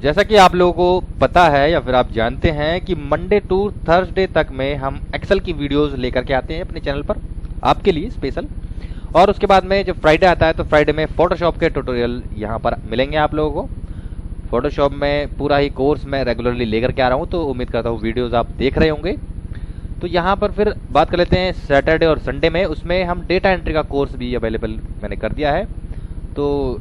जैसा कि आप लोगों को पता है या फिर आप जानते हैं कि मंडे टू थर्सडे तक में हम एक्सेल की वीडियोस लेकर के आते हैं अपने चैनल पर आपके लिए स्पेशल। और उसके बाद में जब फ्राइडे आता है तो फ्राइडे में फोटोशॉप के ट्यूटोरियल यहाँ पर मिलेंगे आप लोगों को। फोटोशॉप में पूरा ही कोर्स मैं रेगुलरली लेकर के आ रहा हूँ, तो उम्मीद करता हूँ वीडियोज़ आप देख रहे होंगे। तो यहाँ पर फिर बात कर लेते हैं सैटरडे और संडे में, उसमें हम डेटा एंट्री का कोर्स भी अवेलेबल मैंने कर दिया है, तो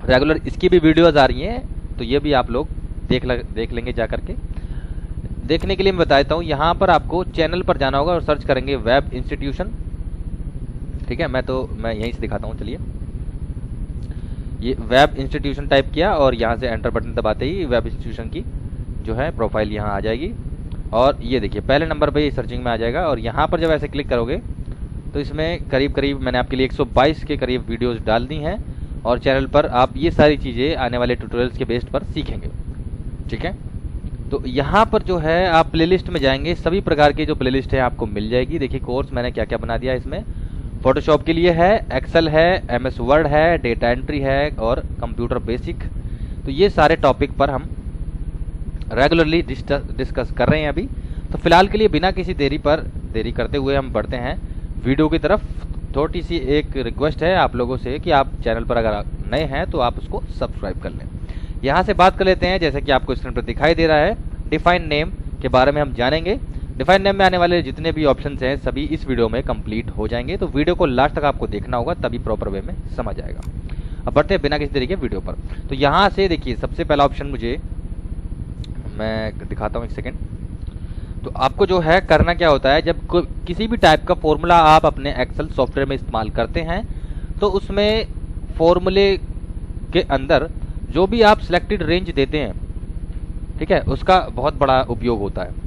रेगुलर इसकी भी वीडियोज़ आ रही हैं, तो ये भी आप लोग देख लेंगे जा करके। देखने के लिए मैं बताता हूँ, यहाँ पर आपको चैनल पर जाना होगा और सर्च करेंगे वेब इंस्टीट्यूशन। ठीक है, मैं यहीं से दिखाता हूँ। चलिए, ये वेब इंस्टीट्यूशन टाइप किया और यहाँ से एंटर बटन दबाते ही वेब इंस्टीट्यूशन की जो है प्रोफाइल यहाँ आ जाएगी। और ये देखिए पहले नंबर पे सर्चिंग में आ जाएगा। और यहाँ पर जब ऐसे क्लिक करोगे तो इसमें करीब करीब मैंने आपके लिए 122 के करीब वीडियोस डाल दी हैं, और चैनल पर आप ये सारी चीज़ें आने वाले ट्यूटोरियल्स के बेस पर सीखेंगे। ठीक है, तो यहाँ पर जो है आप प्लेलिस्ट में जाएंगे, सभी प्रकार की जो प्लेलिस्ट है आपको मिल जाएगी। देखिए कोर्स मैंने क्या क्या बना दिया इसमें, फोटोशॉप के लिए है, एक्सेल है, एमएस वर्ड है, डेटा एंट्री है और कंप्यूटर बेसिक। तो ये सारे टॉपिक पर हम रेगुलरली डिस्कस कर रहे हैं अभी। तो फिलहाल के लिए बिना किसी देरी करते हुए हम बढ़ते हैं वीडियो की तरफ। थोड़ी सी एक रिक्वेस्ट है आप लोगों से कि आप चैनल पर अगर नए हैं तो आप उसको सब्सक्राइब कर लें। यहाँ से बात कर लेते हैं, जैसे कि आपको स्क्रीन पर दिखाई दे रहा है, डिफाइन नेम के बारे में हम जानेंगे। डिफाइन नेम में आने वाले जितने भी ऑप्शंस हैं सभी इस वीडियो में कंप्लीट हो जाएंगे, तो वीडियो को लास्ट तक आपको देखना होगा, तभी प्रॉपर वे में समझ आएगा। अब बढ़ते हैं बिना किसी तरीके वीडियो पर। तो यहाँ से देखिए सबसे पहला ऑप्शन मुझे मैं दिखाता हूँ, एक सेकेंड। तो आपको जो है करना क्या होता है, जब किसी भी टाइप का फॉर्मूला आप अपने एक्सेल सॉफ्टवेयर में इस्तेमाल करते हैं तो उसमें फॉर्मूले के अंदर जो भी आप सिलेक्टेड रेंज देते हैं, ठीक है, उसका बहुत बड़ा उपयोग होता है।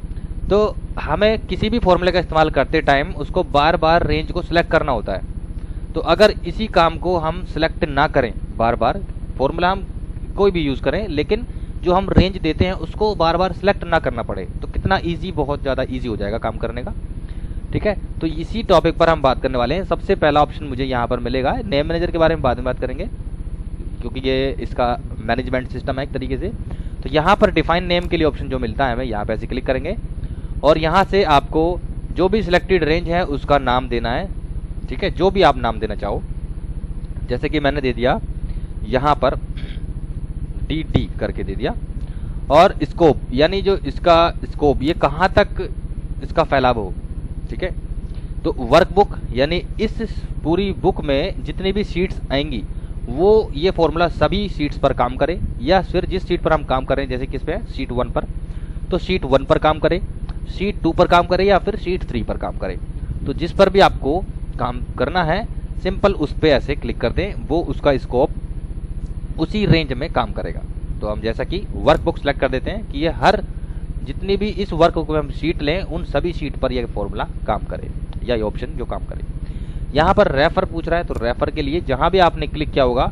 तो हमें किसी भी फॉर्मूले का इस्तेमाल करते टाइम उसको बार बार रेंज को सिलेक्ट करना होता है। तो अगर इसी काम को हम सिलेक्ट ना करें बार बार, फॉर्मूला हम कोई भी यूज़ करें लेकिन जो हम रेंज देते हैं उसको बार बार सिलेक्ट ना करना पड़े, तो कितना ईजी, बहुत ज़्यादा ईजी हो जाएगा काम करने का। ठीक है, तो इसी टॉपिक पर हम बात करने वाले हैं। सबसे पहला ऑप्शन मुझे यहाँ पर मिलेगा, नेम मैनेजर के बारे में बाद में बात करेंगे क्योंकि ये इसका मैनेजमेंट सिस्टम है एक तरीके से। तो यहाँ पर डिफाइन नेम के लिए ऑप्शन जो मिलता है हमें, यहाँ पे ऐसे क्लिक करेंगे और यहाँ से आपको जो भी सिलेक्टेड रेंज है उसका नाम देना है। ठीक है, जो भी आप नाम देना चाहो, जैसे कि मैंने दे दिया यहाँ पर DT करके दे दिया। और स्कोप, यानी जो इसका स्कोप, ये कहाँ तक इसका फैलाव हो। ठीक है, तो वर्कबुक यानी इस पूरी बुक में जितनी भी शीट्स आएंगी वो ये फॉर्मूला सभी शीट्स पर काम करे, या फिर जिस शीट पर हम काम करें, जैसे किस पे है शीट 1 पर, तो शीट 1 पर काम करे, शीट 2 पर काम करे या फिर शीट 3 पर काम करे। तो जिस पर भी आपको काम करना है सिंपल उस पर ऐसे क्लिक कर दें, वो उसका स्कोप उसी रेंज में काम करेगा। तो हम जैसा कि वर्कबुक सेलेक्ट कर देते हैं कि ये हर जितनी भी इस वर्कबुक में हम शीट लें उन सभी शीट पर यह फॉर्मूला काम करे, या ये ऑप्शन जो काम करे। यहाँ पर रेफर पूछ रहा है, तो रेफर के लिए जहाँ भी आपने क्लिक किया होगा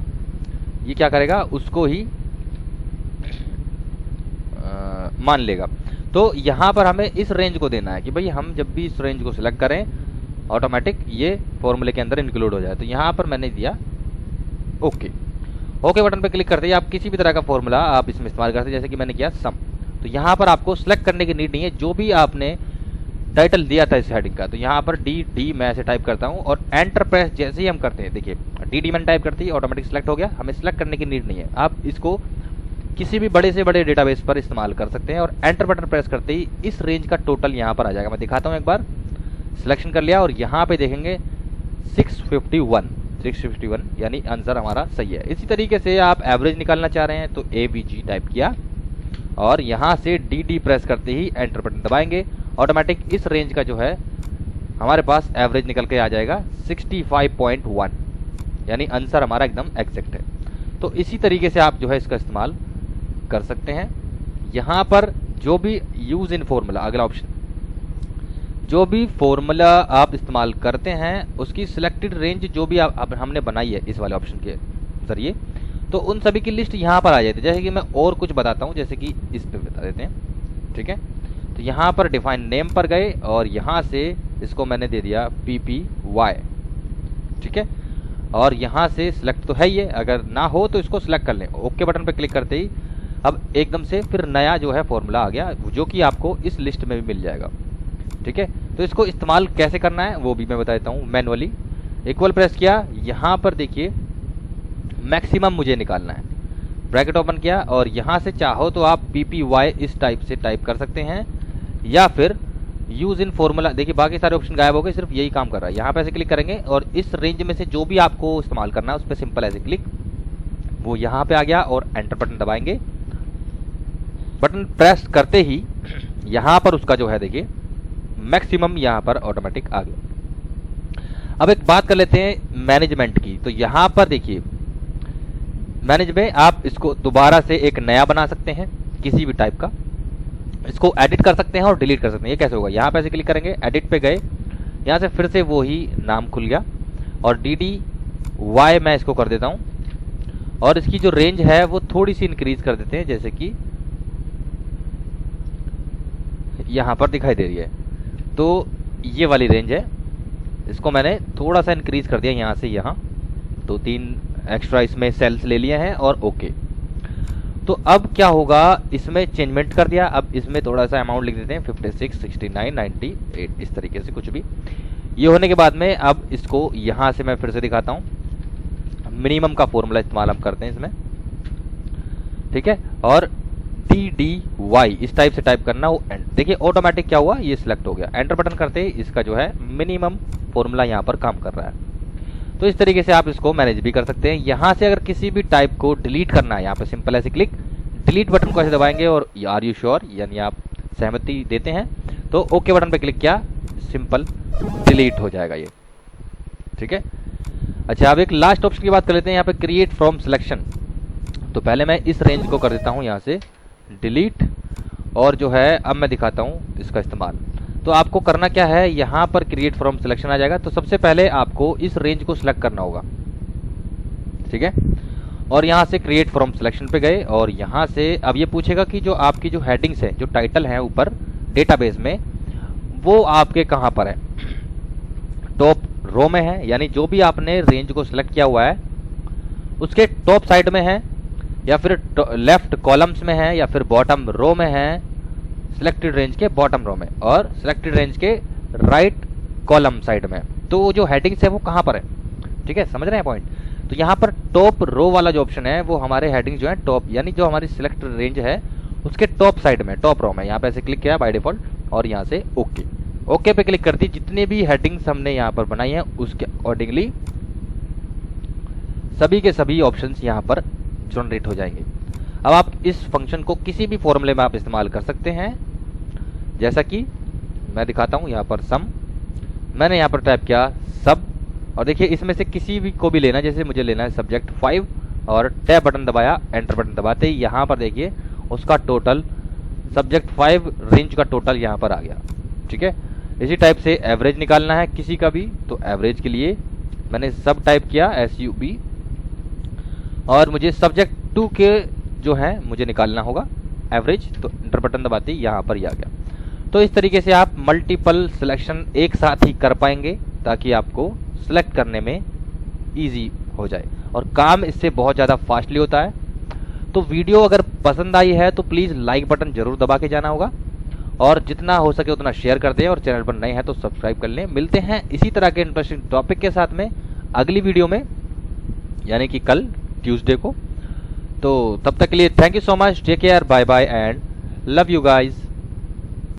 ये क्या करेगा, उसको ही मान लेगा। तो यहाँ पर हमें इस रेंज को देना है कि भाई हम जब भी इस रेंज को सिलेक्ट करें ऑटोमेटिक ये फॉर्मूले के अंदर इंक्लूड हो जाए। तो यहाँ पर मैंने दिया ओके बटन पर क्लिक करते ही आप किसी भी तरह का फॉर्मूला आप इसमें इस्तेमाल करते हैं, जैसे कि मैंने किया सम। तो यहाँ पर आपको सिलेक्ट करने की नीड नहीं है, जो भी आपने टाइटल दिया था इस हेडिंग का। तो यहाँ पर DD मैं ऐसे टाइप करता हूँ और एंटर प्रेस जैसे ही हम करते हैं, देखिए DD मैंने टाइप करते ही ऑटोमेटिक सिलेक्ट हो गया, हमें सिलेक्ट करने की नीड नहीं है। आप इसको किसी भी बड़े से बड़े डेटाबेस पर इस्तेमाल कर सकते हैं और एंटर बटन प्रेस करते ही इस रेंज का टोटल यहाँ पर आ जाएगा। मैं दिखाता हूँ, एक बार सिलेक्शन कर लिया और यहाँ पे देखेंगे 651 यानी आंसर हमारा सही है। इसी तरीके से आप एवरेज निकालना चाह रहे हैं तो AVG टाइप किया और यहाँ से DD प्रेस करते ही एंटर बटन दबाएंगे, ऑटोमेटिक इस रेंज का जो है हमारे पास एवरेज निकल के आ जाएगा 65.1, यानी आंसर हमारा एकदम एग्जैक्ट है। तो इसी तरीके से आप जो है इसका इस्तेमाल कर सकते हैं। यहाँ पर जो भी यूज इन फॉर्मूला, अगला ऑप्शन, जो भी फॉर्मूला आप इस्तेमाल करते हैं उसकी सिलेक्टेड रेंज जो भी आप हमने बनाई है इस वाले ऑप्शन के जरिए, तो उन सभी की लिस्ट यहाँ पर आ जाती है। जैसे कि मैं और कुछ बताता हूँ, जैसे कि इस पे बता देते हैं। ठीक है, तो यहाँ पर डिफाइन नेम पर गए और यहाँ से इसको मैंने दे दिया PPY। ठीक है, और यहाँ से सिलेक्ट तो है ही है, अगर ना हो तो इसको सिलेक्ट कर लें। ओके बटन पर क्लिक करते ही अब एकदम से फिर नया जो है फॉर्मूला आ गया, जो कि आपको इस लिस्ट में भी मिल जाएगा। ठीक है, तो इसको इस्तेमाल कैसे करना है वो भी मैं बता देता हूँ। मैनुअली इक्वल प्रेस किया, यहाँ पर देखिए मैक्सिमम मुझे निकालना है, ब्रैकेट ओपन किया और यहाँ से चाहो तो आप PPY इस टाइप से टाइप कर सकते हैं, या फिर यूज इन फॉर्मूला। देखिए बाकी सारे ऑप्शन गायब हो गए, सिर्फ यही काम कर रहा है। यहाँ पे ऐसे क्लिक करेंगे और इस रेंज में से जो भी आपको इस्तेमाल करना है उस पर सिंपल ऐसे क्लिक, वो यहाँ पे आ गया और एंटर बटन दबाएंगे। बटन प्रेस करते ही यहाँ पर उसका जो है देखिए मैक्सिमम यहाँ पर ऑटोमेटिक आ गया। अब एक बात कर लेते हैं मैनेजमेंट की। तो यहाँ पर देखिए मैनेज में आप इसको दोबारा से एक नया बना सकते हैं किसी भी टाइप का, इसको एडिट कर सकते हैं और डिलीट कर सकते हैं। ये कैसे होगा, यहाँ पे ऐसे क्लिक करेंगे, एडिट पे गए, यहाँ से फिर से वो ही नाम खुल गया और DDY मैं इसको कर देता हूँ और इसकी जो रेंज है वो थोड़ी सी इंक्रीज कर देते हैं, जैसे कि यहाँ पर दिखाई दे रही है। तो ये वाली रेंज है, इसको मैंने थोड़ा सा इंक्रीज कर दिया यहाँ से यहाँ, 2-3 एक्स्ट्रा इसमें सेल्स ले लिए हैं और ओके। तो अब क्या होगा, इसमें चेंजमेंट कर दिया। अब इसमें थोड़ा सा अमाउंट लिख देते हैं 56, 69, 98 इस तरीके से कुछ भी। ये होने के बाद में अब इसको यहाँ से मैं फिर से दिखाता हूँ, मिनिमम का फॉर्मूला इस्तेमाल हम करते हैं इसमें। ठीक है, और DDY इस टाइप से टाइप करना, वो देखिए ऑटोमेटिक क्या हुआ, ये सिलेक्ट हो गया। एंटर बटन करते ही इसका जो है मिनिमम फॉर्मूला यहाँ पर काम कर रहा है। तो इस तरीके से आप इसको मैनेज भी कर सकते हैं। यहाँ से अगर किसी भी टाइप को डिलीट करना है, यहाँ पे सिंपल ऐसे क्लिक, डिलीट बटन को ऐसे दबाएंगे और आर यू श्योर यानी आप सहमति देते हैं तो ओके बटन पे क्लिक किया, सिंपल डिलीट हो जाएगा ये। ठीक है, अच्छा अब एक लास्ट ऑप्शन की बात कर लेते हैं, यहाँ पे क्रिएट फ्रॉम सिलेक्शन। तो पहले मैं इस रेंज को कर देता हूँ यहाँ से डिलीट, और जो है अब मैं दिखाता हूँ इसका इस्तेमाल। तो आपको करना क्या है, यहाँ पर क्रिएट फ्रॉम सिलेक्शन आ जाएगा। तो सबसे पहले आपको इस रेंज को सिलेक्ट करना होगा। ठीक है, और यहाँ से क्रिएट फ्रॉम सिलेक्शन पे गए और यहाँ से अब ये पूछेगा कि जो आपकी जो हेडिंग्स है, जो टाइटल है ऊपर डेटाबेस में, वो आपके कहाँ पर है, टॉप रो में है, यानी जो भी आपने रेंज को सिलेक्ट किया हुआ है उसके टॉप साइड में है, या फिर लेफ्ट कॉलम्स में है, या फिर बॉटम रो में है, सिलेक्टेड रेंज के बॉटम रो में, और सिलेक्टेड रेंज के राइट कॉलम साइड में। तो जो हेडिंग्स है वो कहाँ पर है, ठीक है, समझ रहे हैं पॉइंट। तो यहाँ पर टॉप रो वाला जो ऑप्शन है वो हमारे हेडिंग जो है टॉप, यानी जो हमारी सिलेक्टेड रेंज है उसके टॉप साइड में, टॉप रो में। यहाँ पे ऐसे क्लिक किया बाय डिफॉल्ट और यहाँ से ओके, ओके पे क्लिक करती, जितने भी हेडिंग्स हमने यहाँ पर बनाई है उसके अकॉर्डिंगली सभी के सभी ऑप्शंस यहाँ पर जनरेट हो जाएंगे। अब आप इस फंक्शन को किसी भी फॉर्मूले में आप इस्तेमाल कर सकते हैं, जैसा कि मैं दिखाता हूँ। यहाँ पर सम मैंने यहाँ पर टाइप किया सब, और देखिए इसमें से किसी भी को भी लेना, जैसे मुझे लेना है सब्जेक्ट 5, और टैब बटन दबाया, एंटर बटन दबाते ही यहाँ पर देखिए उसका टोटल सब्जेक्ट 5 रेंज का टोटल यहाँ पर आ गया। ठीक है, इसी टाइप से एवरेज निकालना है किसी का भी, तो एवरेज के लिए मैंने सब टाइप किया SUB, और मुझे सब्जेक्ट 2 के जो है मुझे निकालना होगा एवरेज, तो एंटर बटन दबाते ही यहाँ पर ही आ गया। तो इस तरीके से आप मल्टीपल सिलेक्शन एक साथ ही कर पाएंगे ताकि आपको सिलेक्ट करने में इजी हो जाए, और काम इससे बहुत ज़्यादा फास्टली होता है। तो वीडियो अगर पसंद आई है तो प्लीज़ लाइक बटन जरूर दबा के जाना होगा, और जितना हो सके उतना शेयर कर दें, और चैनल पर नए हैं तो सब्सक्राइब कर लें। मिलते हैं इसी तरह के इंटरेस्टिंग टॉपिक के साथ में अगली वीडियो में, यानी कि कल ट्यूसडे को। तो तब तक के लिए thank you so much, take care, bye bye and love you guys.